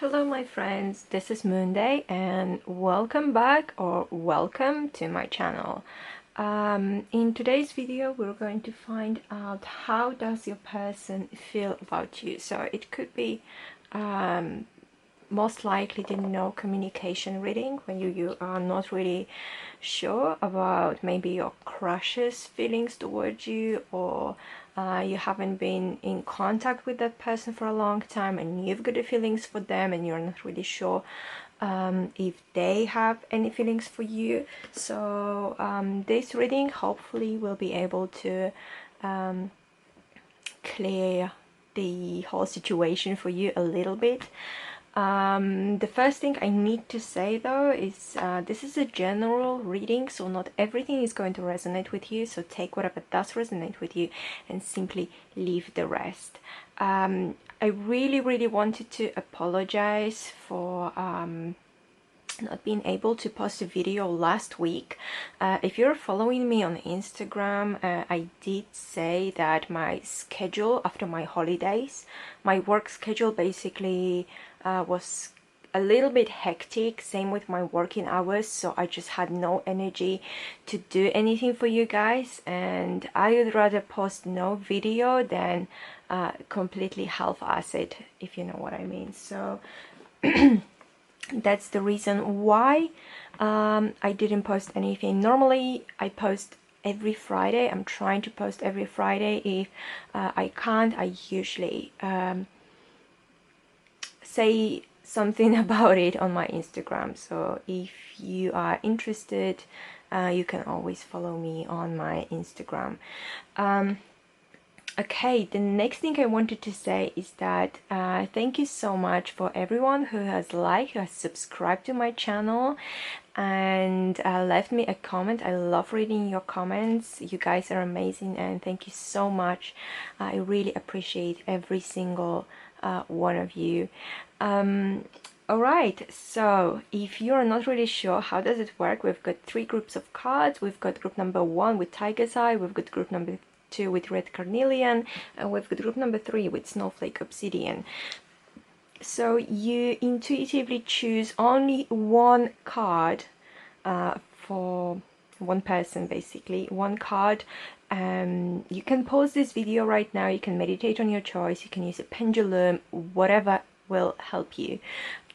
Hello my friends, this is Moonday and welcome back or welcome to my channel. In today's video we're going to find out how does your person feel about you. So it could be most likely the no communication reading when you are not really sure about maybe your crush's feelings towards you, or you haven't been in contact with that person for a long time and you've got the feelings for them and you're not really sure if they have any feelings for you. So this reading hopefully will be able to clear the whole situation for you a little bit. The first thing I need to say though is this is a general reading, so not everything is going to resonate with you, so take whatever does resonate with you and simply leave the rest. I really wanted to apologize for not being able to post a video last week. If you're following me on Instagram, I did say that my schedule after my holidays, my work schedule basically was a little bit hectic, same with my working hours, so I just had no energy to do anything for you guys, and I would rather post no video than completely half-ass it, if you know what I mean. So that's the reason why I didn't post anything. Normally I post every Friday. I'm trying to post every Friday. If I can't, I usually say something about it on my Instagram. So if you are interested, you can always follow me on my Instagram. Okay, the next thing I wanted to say is that thank you so much for everyone who has liked, who has subscribed to my channel and left me a comment. I love reading your comments. You guys are amazing and thank you so much. I really appreciate every single one of you. Alright, so if you're not really sure how does it work, we've got three groups of cards. We've got group number 1 with Tiger's Eye, we've got group number 2 with Red Carnelian, and we've got group number 3 with Snowflake, Obsidian. So you intuitively choose only one card for one person, basically one card. You can pause this video right now, you can meditate on your choice, you can use a pendulum, whatever will help you.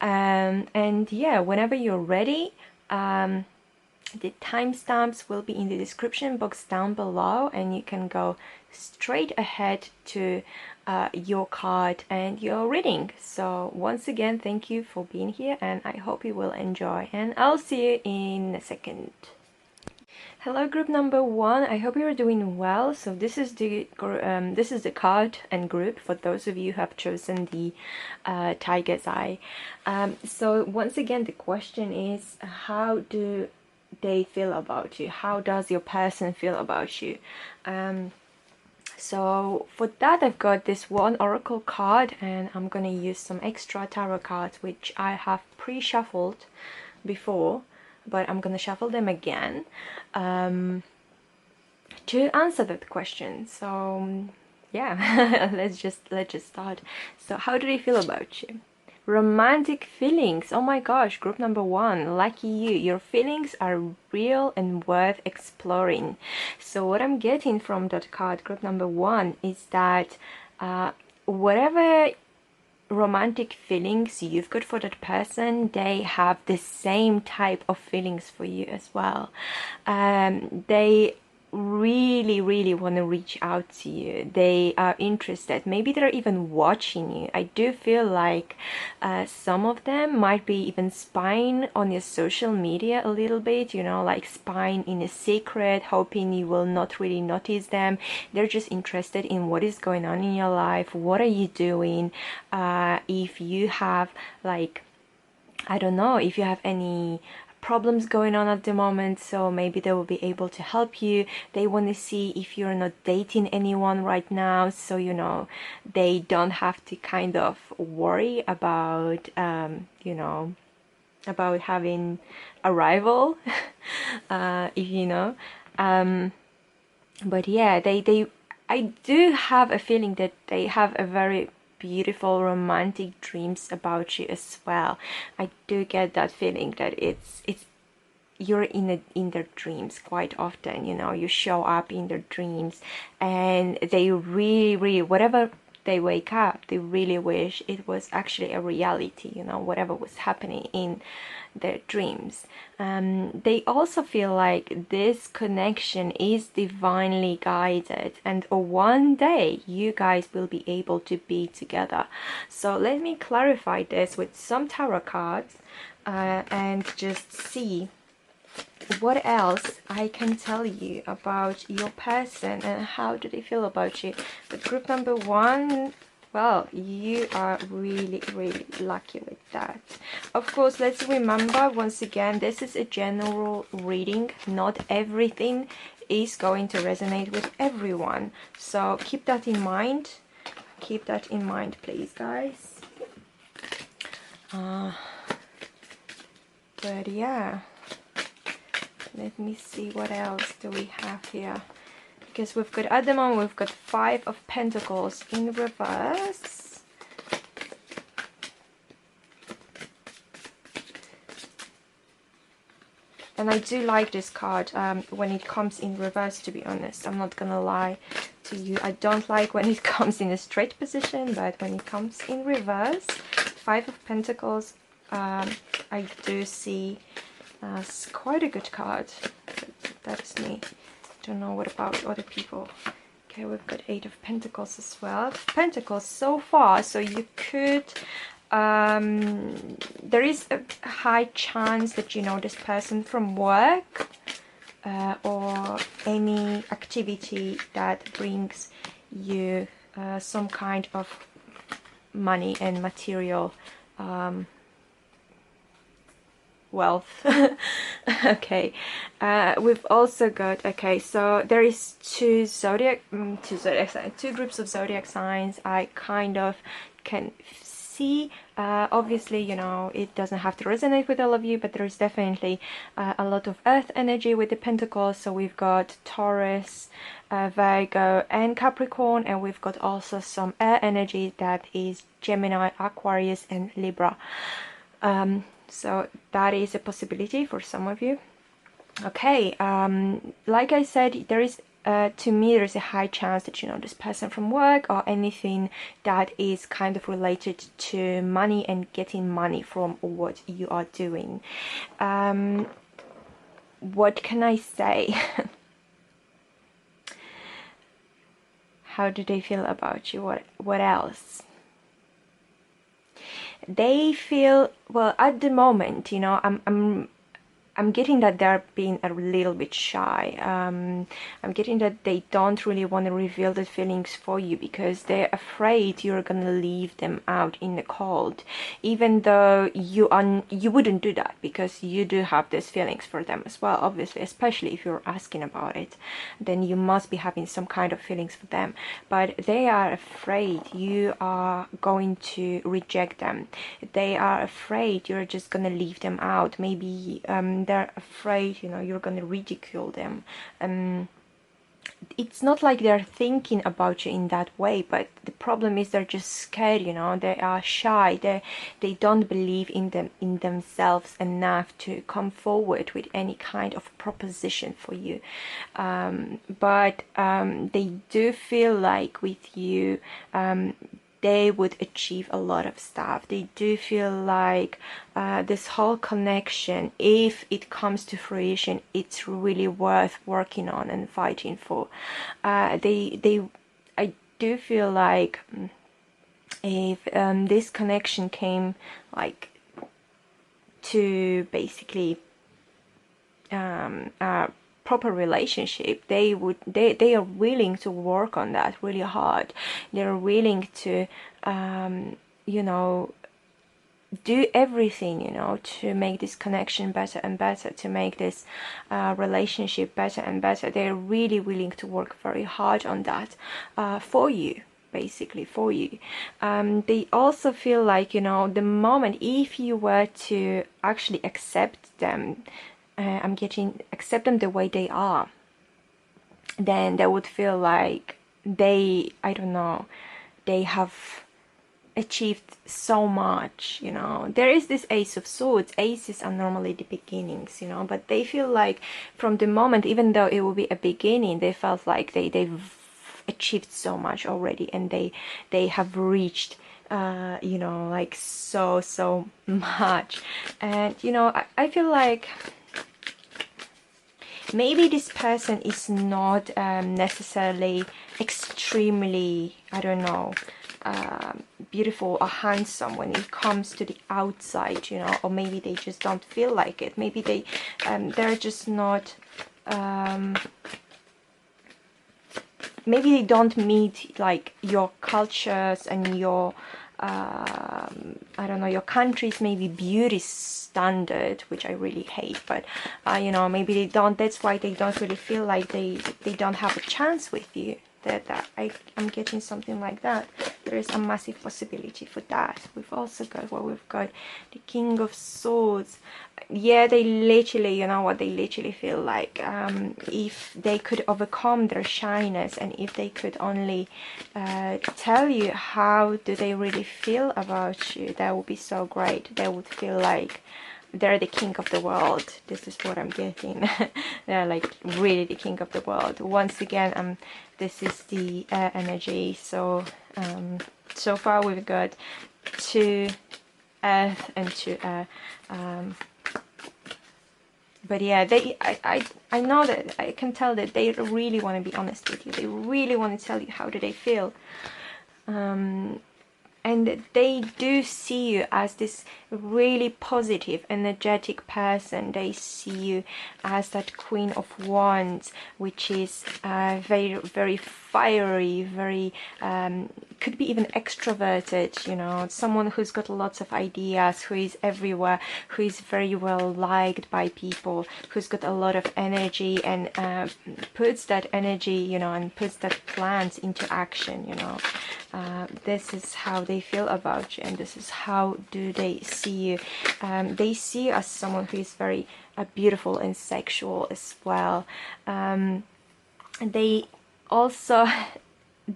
And yeah, whenever you're ready, the timestamps will be in the description box down below, and you can go straight ahead to your card and your reading. So once again, thank you for being here and I hope you will enjoy, and I'll see you in a second. Hello group number 1, I hope you're doing well. So this is the card and group for those of you who have chosen the Tiger's Eye. So once again, the question is, how do they feel about you? How does your person feel about you? So for that, I've got this one oracle card, and I'm gonna use some extra tarot cards which I have pre-shuffled before, but I'm gonna shuffle them again to answer that question. So yeah, let's just start. So how do they feel about you? Romantic feelings. Oh my gosh, group number 1, lucky you. Your feelings are real and worth exploring. So what I'm getting from that card, group number 1, is that whatever romantic feelings you've got for that person, they have the same type of feelings for you as well. They really want to reach out to you. They are interested, maybe they're even watching you. I do feel like some of them might be even spying on your social media a little bit, you know, like spying in a secret, hoping you will not really notice them. They're just interested in what is going on in your life, what are you doing, if you have, like, I don't know, if you have any problems going on at the moment, so maybe they will be able to help you. They want to see if you're not dating anyone right now, so you know, they don't have to kind of worry about you know, about having a rival if you know. But yeah, I do have a feeling that they have a very beautiful romantic dreams about you as well. I do get that feeling that it's you're in their dreams quite often, you know, you show up in their dreams, and they really, whatever they wake up, they really wish it was actually a reality, you know, whatever was happening in their dreams. They also feel like this connection is divinely guided, and one day you guys will be able to be together. So let me clarify this with some tarot cards and just see what else I can tell you about your person and how do they feel about you. But group number one, well, you are really lucky with that. Of course, let's remember once again, this is a general reading. Not everything is going to resonate with everyone, so keep that in mind. Keep that in mind, please, guys. But yeah, let me see what else do we have here, because we've got, at the moment, we've got 5 of Pentacles in reverse. And I do like this card when it comes in reverse, to be honest. I'm not gonna lie to you. I don't like when it comes in a straight position, but when it comes in reverse, 5 of Pentacles, I do see as quite a good card. That's me. Don't know what about other people. Okay, we've got 8 of Pentacles as well. Pentacles so far, so you could there is a high chance that you know this person from work or any activity that brings you some kind of money and material wealth. Okay, we've also got, okay, so there is two groups of zodiac signs I kind of can see. Obviously, you know, it doesn't have to resonate with all of you, but there is definitely a lot of earth energy with the Pentacles. So we've got Taurus, Virgo and Capricorn, and we've got also some air energy that is Gemini, Aquarius and Libra. So that is a possibility for some of you. Okay, like I said, there is to me there's a high chance that you know this person from work or anything that is kind of related to money and getting money from what you are doing. What can I say? How do they feel about you? What else? They feel, well, at the moment, you know, I'm getting that they're being a little bit shy. I'm getting that they don't really want to reveal the feelings for you because they're afraid you're gonna leave them out in the cold, even though you wouldn't do that because you do have these feelings for them as well, obviously, especially if you're asking about it, then you must be having some kind of feelings for them. But they are afraid you are going to reject them. They are afraid you're just gonna leave them out. Maybe they're afraid, you know, you're gonna ridicule them. It's not like they're thinking about you in that way, but the problem is they're just scared, you know, they are shy, they don't believe in themselves enough to come forward with any kind of proposition for you. But they do feel like with you they would achieve a lot of stuff. They do feel like this whole connection, if it comes to fruition, it's really worth working on and fighting for. I do feel like if this connection came like to basically proper relationship, they are willing to work on that really hard. They're willing to you know, do everything, you know, to make this connection better and better, to make this relationship better and better. They're really willing to work very hard on that for you, basically for you. They also feel like, you know, the moment if you were to actually accept them, accept them the way they are, then they would feel like they, I don't know, they have achieved so much, you know. There is this Ace of Swords. Aces are normally the beginnings, you know, but they feel like from the moment, even though it will be a beginning, they felt like they've achieved so much already, and they have reached you know, like so much. And you know, I feel like maybe this person is not necessarily extremely, I don't know, beautiful or handsome when it comes to the outside, you know, or maybe they just don't feel like it. Maybe they're just not, maybe they don't meet like your cultures and your I don't know, your country's maybe beauty standard, which I really hate, but you know, maybe they don't, that's why they don't really feel like they don't have a chance with you. That I'm getting something like that. There is a massive possibility for that. We've also got what we've got, the King of Swords. Yeah, they literally, you know what, they literally feel like if they could overcome their shyness, and if they could only tell you how do they really feel about you, that would be so great. They would feel like they're the king of the world. This is what I'm getting. They're like really the king of the world. Once again, this is the energy. So so far we've got 2 earth and 2 air. But yeah, I know that, I can tell that they really want to be honest with you. They really want to tell you how do they feel. And they do see you as this really positive, energetic person. They see you as that Queen of Wands, which is very fiery, very could be even extroverted, you know, someone who's got lots of ideas, who is everywhere, who is very well liked by people, who's got a lot of energy, and puts that energy, you know, and puts that plans into action, you know. This is how they feel about you, and this is how do they see you. They see you as someone who is very beautiful and sexual as well. They also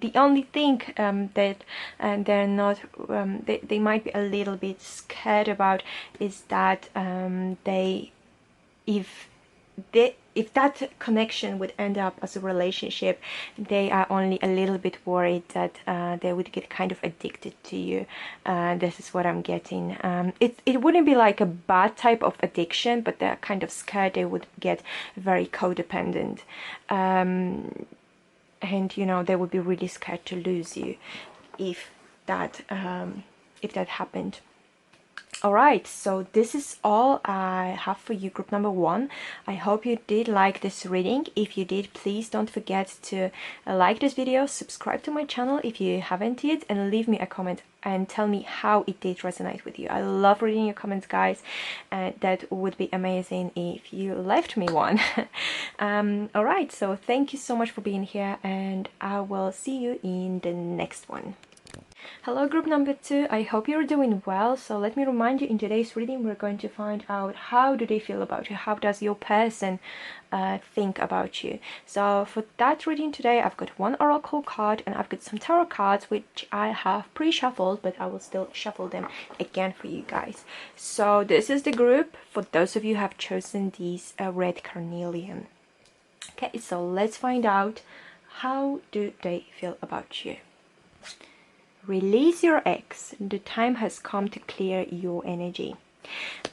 the only thing that they're not they might be a little bit scared about is that if that connection would end up as a relationship, they are only a little bit worried that they would get kind of addicted to you. This is what I'm getting. It wouldn't be like a bad type of addiction, but they're kind of scared they would get very codependent. And you know, they would be really scared to lose you if that happened. Alright, so this is all I have for you, group number 1. I hope you did like this reading. If you did, please don't forget to like this video, subscribe to my channel if you haven't yet, and leave me a comment and tell me how it did resonate with you. I love reading your comments, guys, and that would be amazing if you left me one. Alright, so thank you so much for being here, and I will see you in the next one. Hello group number 2, I hope you're doing well. So let me remind you, in today's reading we're going to find out how do they feel about you, how does your person think about you. So for that reading today, I've got 1 oracle card and I've got some tarot cards which I have pre-shuffled, but I will still shuffle them again for you guys. So this is the group for those of you who have chosen these Red Carnelian. Okay, so let's find out how do they feel about you. Release your ex. The time has come to clear your energy.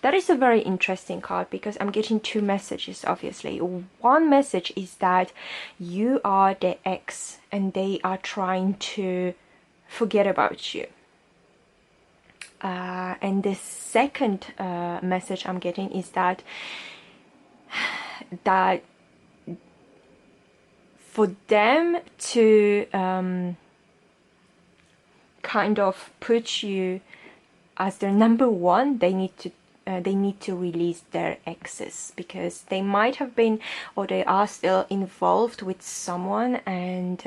That is a very interesting card because I'm getting 2 messages, obviously. One message is that you are the ex and they are trying to forget about you. And the second message I'm getting is that for them to kind of put you as their number 1, they need to release their exes, because they might have been, or they are still involved with someone, and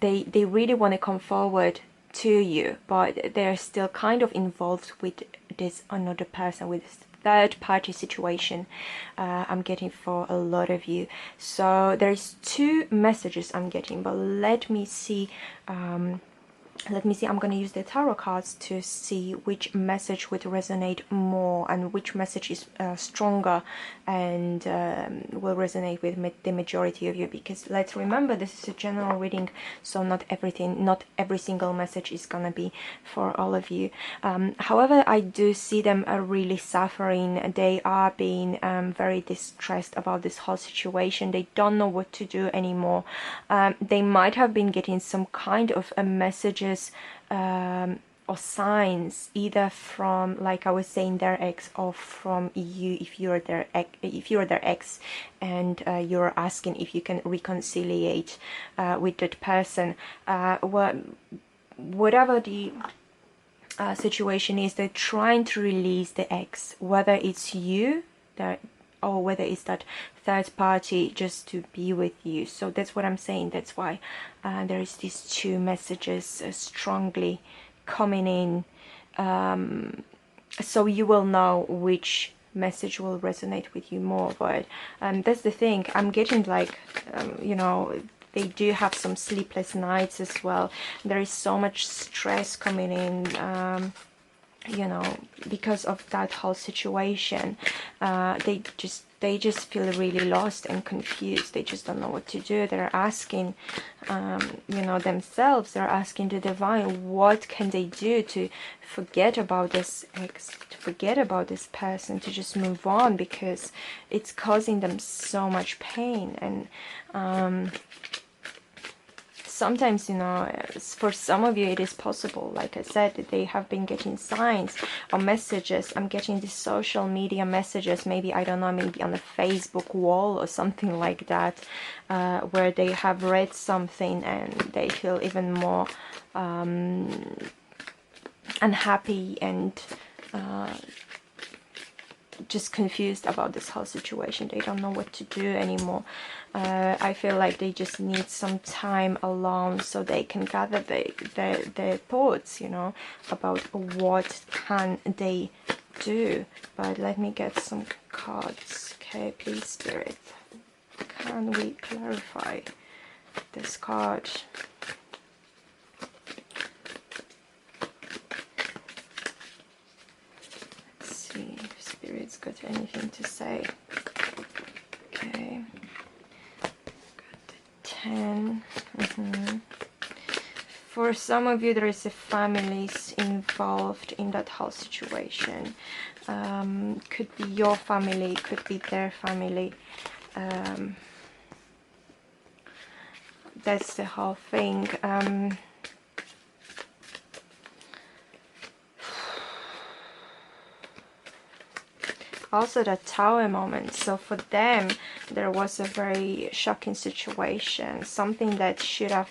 they really want to come forward to you, but they're still kind of involved with this another person, with this third party situation. I'm getting for a lot of you. So there's 2 messages I'm getting, but let me see let me see, I'm going to use the tarot cards to see which message would resonate more and which message is stronger and will resonate with the majority of you, because let's remember this is a general reading, so not every single message is going to be for all of you. However, I do see them really suffering. They are being very distressed about this whole situation. They don't know what to do anymore. They might have been getting some kind of messages or signs, either from, like I was saying, their ex, or from you if you're their ex, and you're asking if you can reconciliate with that person. Whatever the situation is, they're trying to release the ex, whether it's you or whether it's that third party, just to be with you. So that's what I'm saying. That's why there is these two messages strongly coming in, so you will know which message will resonate with you more. But that's the thing, I'm getting like you know, they do have some sleepless nights as well. There is so much stress coming in, you know, because of that whole situation. They just feel really lost and confused. They just don't know what to do. They're asking, you know, themselves, they're asking the divine, what can they do to forget about this ex, to forget about this person, to just move on, because it's causing them so much pain. And sometimes, you know, for some of you it is possible, like I said, that they have been getting signs or messages. I'm getting these social media messages, maybe, I don't know, maybe on a Facebook wall or something like that, where they have read something and they feel even more unhappy and just confused about this whole situation. They don't know what to do anymore. I feel like they just need some time alone so they can gather their thoughts, you know, about what can they do. But let me get some cards. Okay, please, Spirit, can we clarify this card? Let's see if Spirit's got anything to say. Okay. 10. For some of you, there is a families involved in that whole situation. Could be your family, could be their family. That's the whole thing. Also the Tower moment. So for them, there was a very shocking situation, something that should have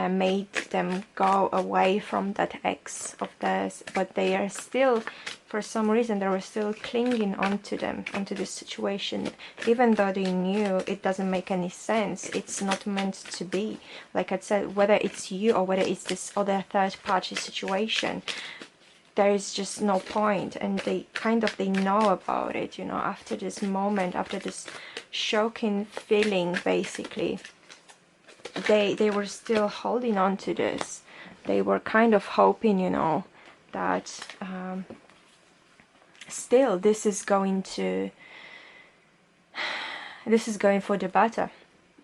made them go away from that ex of theirs, but they are still, for some reason, they were still clinging onto this situation, even though they knew it doesn't make any sense. It's not meant to be. Like I said, whether it's you or whether it's this other third party situation, there is just no point. And they know about it, you know, after this moment, after this shocking feeling, basically, they were still holding on to this. They were kind of hoping, you know, that still this is going for the better.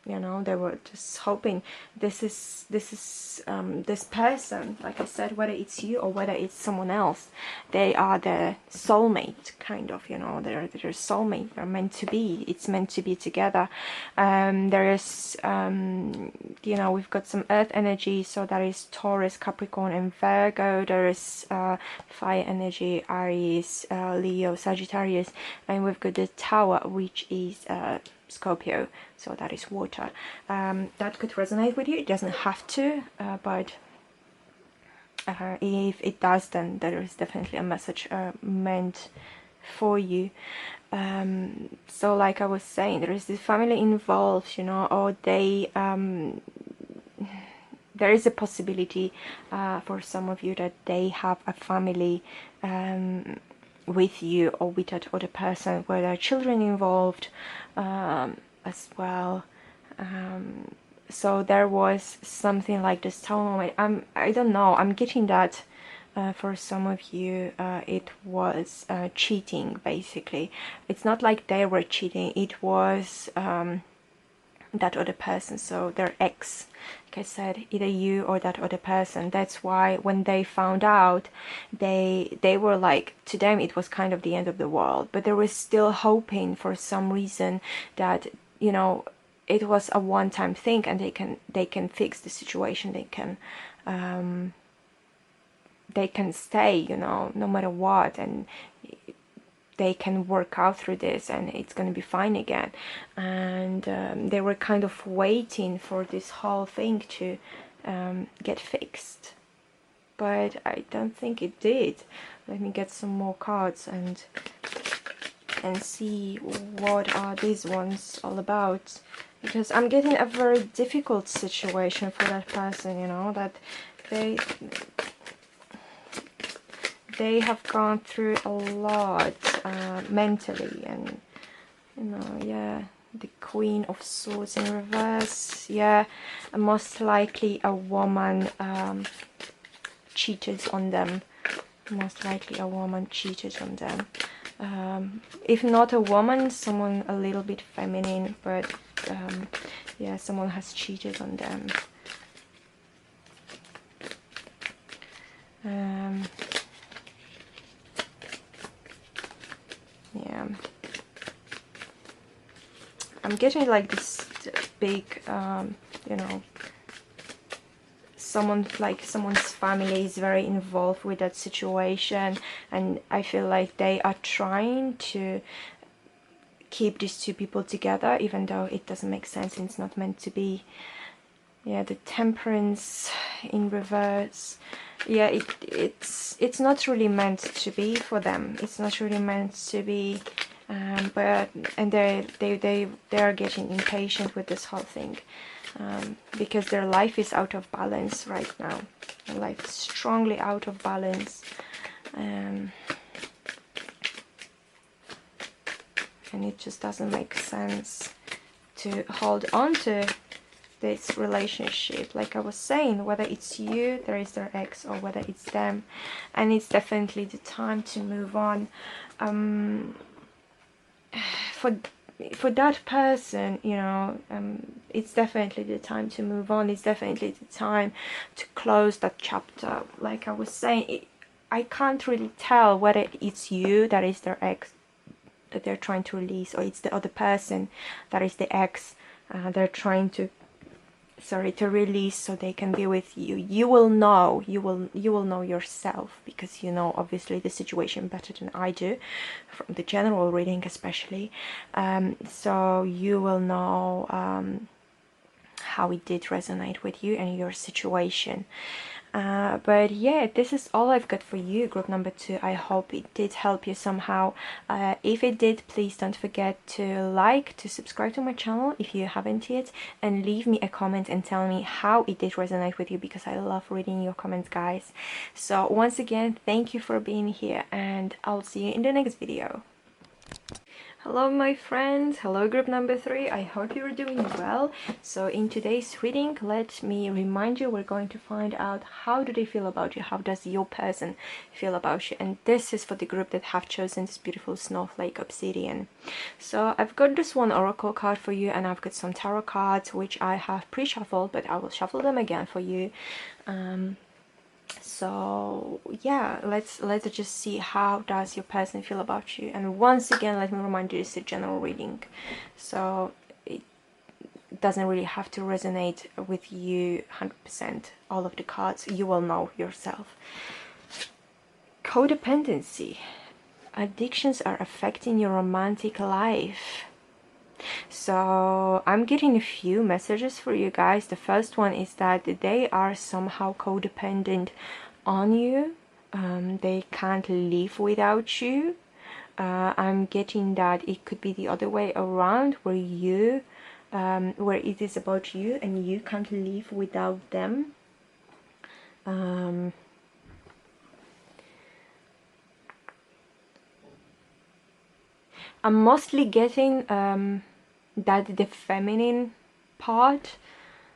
You know, they were just hoping this person, like I said, whether it's you or whether it's someone else, they are the soulmate, kind of, you know, they're soulmate. They're meant to be. It's meant to be together. There is, you know, we've got some earth energy, so that is Taurus, Capricorn, and Virgo. There is fire energy, Aries, Leo, Sagittarius, and we've got the Tower, which is Scorpio, so that is water. That could resonate with you. It doesn't have to, but if it does, then there is definitely a message meant for you. So like I was saying, there is this family involved, you know, or they there is a possibility for some of you that they have a family with you or with that other person, where there are children involved as well. so there was something like this moment. I don't know, I'm getting that for some of you it was cheating basically. It's not like they were cheating, it was that other person, so their ex, like I said, either you or that other person. That's why when they found out, they were like, to them it was kind of the end of the world, but they were still hoping for some reason that, you know, it was a one-time thing and they can fix the situation, they can stay, you know, no matter what, and they can work out through this and it's going to be fine again. And they were kind of waiting for this whole thing to get fixed, but I don't think it did. Let me get some more cards and see what are these ones all about, because I'm getting a very difficult situation for that person, you know, that they have gone through a lot mentally, and you know, yeah, the Queen of Swords in reverse, yeah, most likely a woman cheated on them, most likely a woman cheated on them, if not a woman, someone a little bit feminine, but yeah, someone has cheated on them. Yeah, I'm getting like this big, you know, someone's family is very involved with that situation, and I feel like they are trying to keep these two people together, even though it doesn't make sense and it's not meant to be. Yeah, the Temperance in reverse. Yeah, it's not really meant to be for them. It's not really meant to be, but and they are getting impatient with this whole thing, because their life is out of balance right now. Their life is strongly out of balance, and it just doesn't make sense to hold on to this relationship. Like I was saying, whether it's you, there is their ex, or whether it's them, and it's definitely the time to move on. For that person, you know, it's definitely the time to move on. It's definitely the time to close that chapter. Like I was saying, I can't really tell whether it's you that is their ex that they're trying to release, or it's the other person that is the ex they're trying to release so they can be with you. You will know, you will know yourself, because you know obviously the situation better than I do, from the general reading especially. So you will know how it did resonate with you and your situation. But yeah, this is all I've got for you, group number 2. I hope it did help you somehow. If it did, please don't forget to subscribe to my channel if you haven't yet, and leave me a comment and tell me how it did resonate with you, because I love reading your comments, guys. So once again, thank you for being here, and I'll see you in the next video. Hello my friends, hello group number 3, I hope you're doing well. So in today's reading, let me remind you, we're going to find out how do they feel about you, how does your person feel about you, and this is for the group that have chosen this beautiful Snowflake Obsidian. So I've got this one oracle card for you, and I've got some tarot cards which I have pre-shuffled, but I will shuffle them again for you. So yeah, let's just see how does your person feel about you. And once again, let me remind you, it's a general reading, so it doesn't really have to resonate with you 100%. All of the cards you will know yourself. Codependency. Addictions are affecting your romantic life. So I'm getting a few messages for you guys. The first one is that they are somehow codependent on you. They can't live without you. I'm getting that it could be the other way around, where you where it is about you and you can't live without them. I'm mostly getting that the feminine part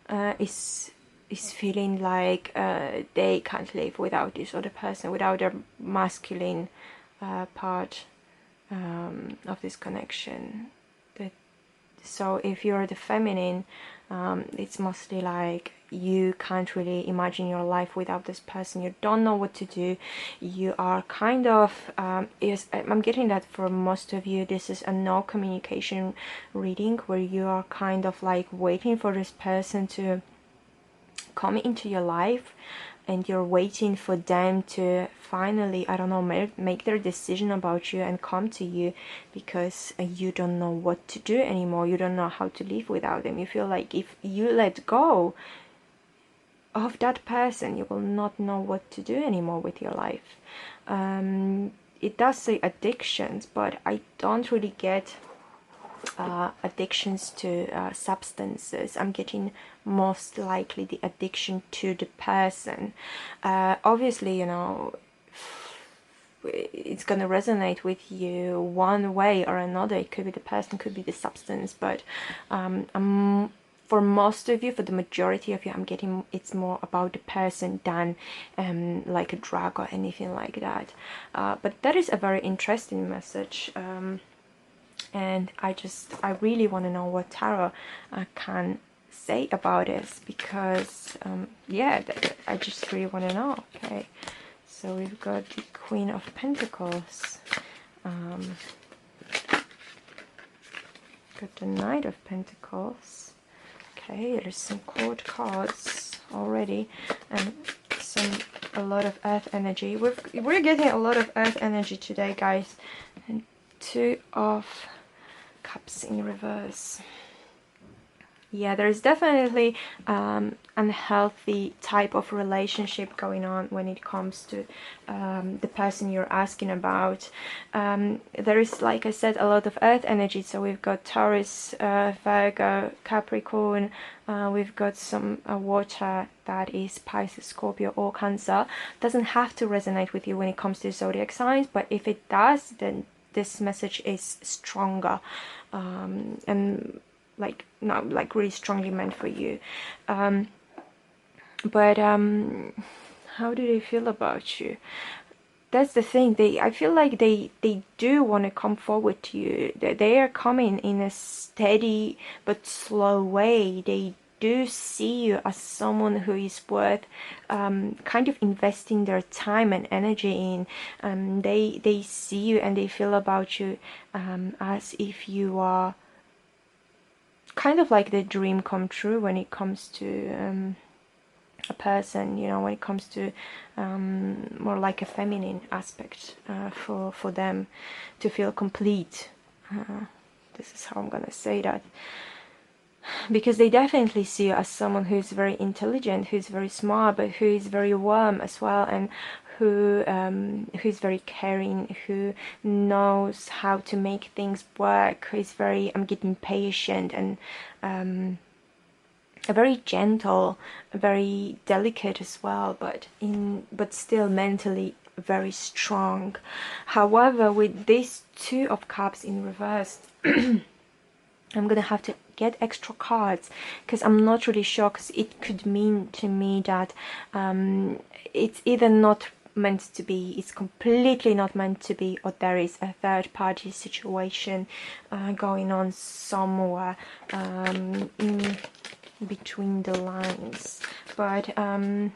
is feeling like they can't live without this other person, without their masculine part of this connection. So if you're the feminine, it's mostly like you can't really imagine your life without this person. You don't know what to do. You are kind of I'm getting that for most of you this is a no communication reading, where you are kind of like waiting for this person to come into your life, and you're waiting for them to finally, I don't know, make their decision about you and come to you, because you don't know what to do anymore. You don't know how to live without them. You feel like if you let go of that person, you will not know what to do anymore with your life. It does say addictions, but I don't really get addictions to substances. I'm getting most likely the addiction to the person. Obviously, you know, it's going to resonate with you one way or another. It could be the person, could be the substance, but for most of you, for the majority of you, I'm getting it's more about the person than like a drug or anything like that. But that is a very interesting message. And I really want to know what tarot can say about this, because yeah, I just really want to know. Okay, so we've got the Queen of Pentacles, got the Knight of Pentacles. Okay, there's some court cards already, and a lot of earth energy. We're getting a lot of earth energy today, guys. And Two of Cups in reverse. Yeah, there's definitely unhealthy type of relationship going on when it comes to the person you're asking about. There is, like I said, a lot of earth energy. So we've got Taurus, Virgo, Capricorn. We've got some water, that is Pisces, Scorpio, or Cancer. Doesn't have to resonate with you when it comes to zodiac signs, but if it does, then this message is stronger, and like not like really strongly meant for you. But how do they feel about you? That's the thing. I feel like they do want to come forward to you. They are coming in a steady but slow way. They do see you as someone who is worth kind of investing their time and energy in. They see you and they feel about you as if you are kind of like the dream come true when it comes to a person, you know, when it comes to more like a feminine aspect for them to feel complete. This is how I'm gonna say that, because they definitely see you as someone who's very intelligent, who's very smart, but who is very warm as well, and who's very caring, who knows how to make things work, who is very, I'm getting patient, and very gentle, very delicate as well, but still mentally very strong. However, with these Two of Cups in reverse, I'm gonna have to get extra cards because I'm not really sure, because it could mean to me that it's either not meant to be, it's completely not meant to be, or there is a third party situation going on somewhere in between the lines. But I'm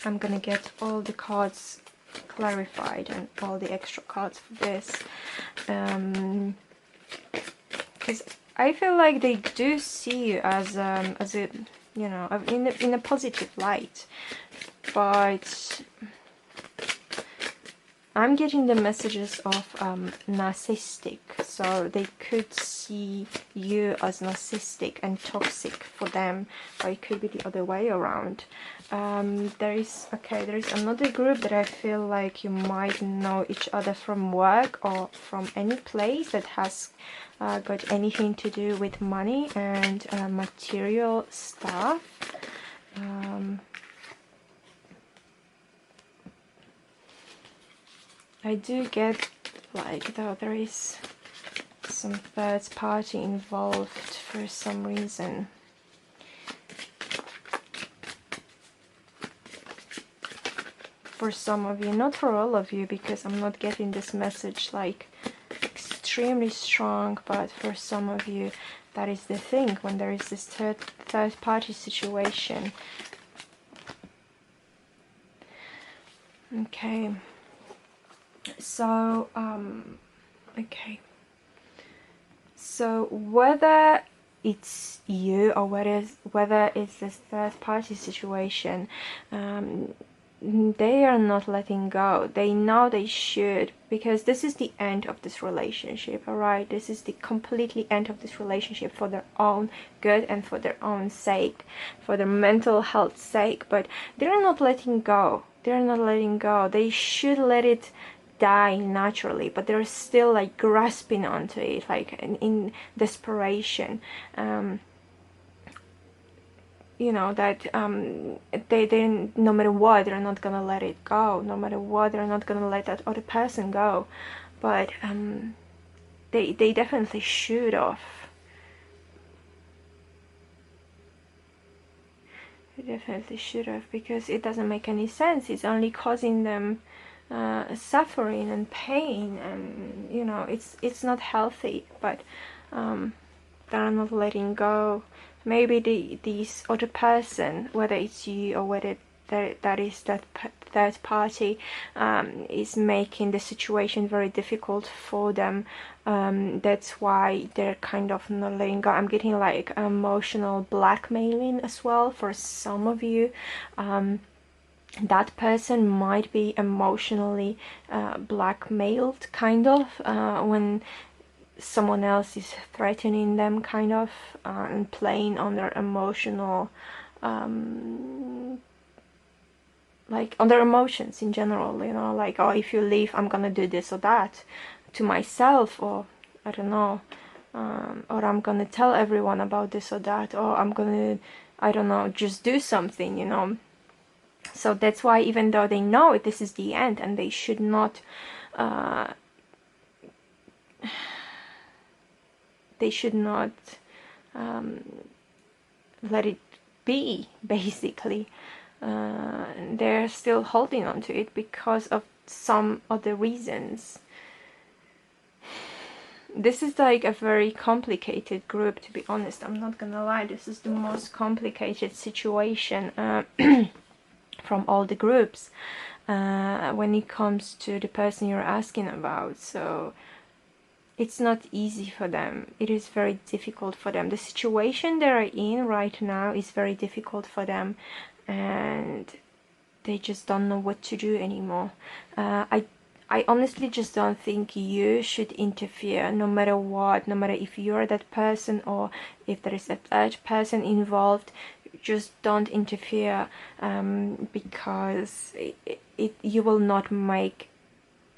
gonna get all the cards clarified and all the extra cards for this, because I feel like they do see you as a, you know, in a positive light, but I'm getting the messages of narcissistic, so they could see you as narcissistic and toxic for them, or it could be the other way around. There is another group that I feel like you might know each other from work or from any place that has got anything to do with money and material stuff. I do get like, though, there is some third party involved for some reason. for some of you, not for all of you, because I'm not getting this message like extremely strong, but for some of you, that is the thing. When there is this third party situation. Okay, so okay, so whether it's you or whether it's this third party situation, they are not letting go. They know they should, because this is the end of this relationship. All right, this is the completely end of this relationship for their own good and for their own sake, for their mental health sake. But they're not letting go. They're not letting go. They should let it die naturally, but they're still like grasping onto it, like in desperation. You know, that they no matter what, they're not gonna let it go. No matter what, they're not gonna let that other person go. But they definitely should have. They definitely should have, because it doesn't make any sense. It's only causing them suffering and pain, and you know, it's not healthy. But they're not letting go. Maybe this other person, whether it's you or whether that is that third party, is making the situation very difficult for them. That's why they're kind of not letting go. I'm getting like emotional blackmailing as well for some of you. That person might be emotionally blackmailed, kind of, when someone else is threatening them, kind of, and playing on their emotional, like on their emotions in general, you know, like, oh, if you leave, I'm gonna do this or that to myself, or I don't know, or I'm gonna tell everyone about this or that, or I'm gonna, I don't know, just do something, you know. So that's why, even though they know this is the end and they should not let it be, basically, they're still holding on to it because of some other reasons. This is like a very complicated group, to be honest. I'm not gonna lie, this is the most complicated situation from all the groups when it comes to the person you're asking about. So it's not easy for them. It is very difficult for them. The situation they're in right now is very difficult for them, and they just don't know what to do anymore. I honestly just don't think you should interfere, no matter what, no matter if you're that person or if there is a third person involved. Just don't interfere, because you will not make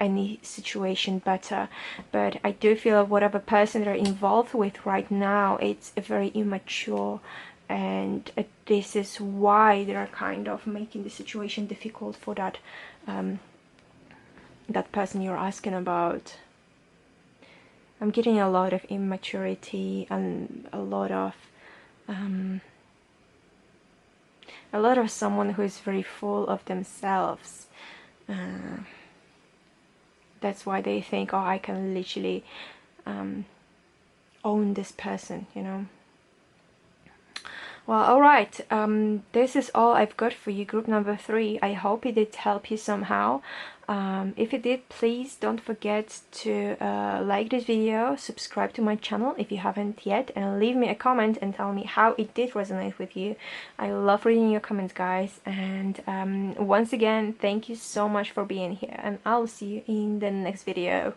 any situation better. But I do feel whatever person they're involved with right now, it's very immature, and this is why they're kind of making the situation difficult for that that person you're asking about. I'm getting a lot of immaturity and a lot of someone who is very full of themselves. That's why they think, oh, I can literally own this person, you know. Well, alright, this is all I've got for you, group number 3. I hope it did help you somehow. If it did, please don't forget to like this video, subscribe to my channel if you haven't yet, and leave me a comment and tell me how it did resonate with you. I love reading your comments, guys. And once again, thank you so much for being here, and I'll see you in the next video.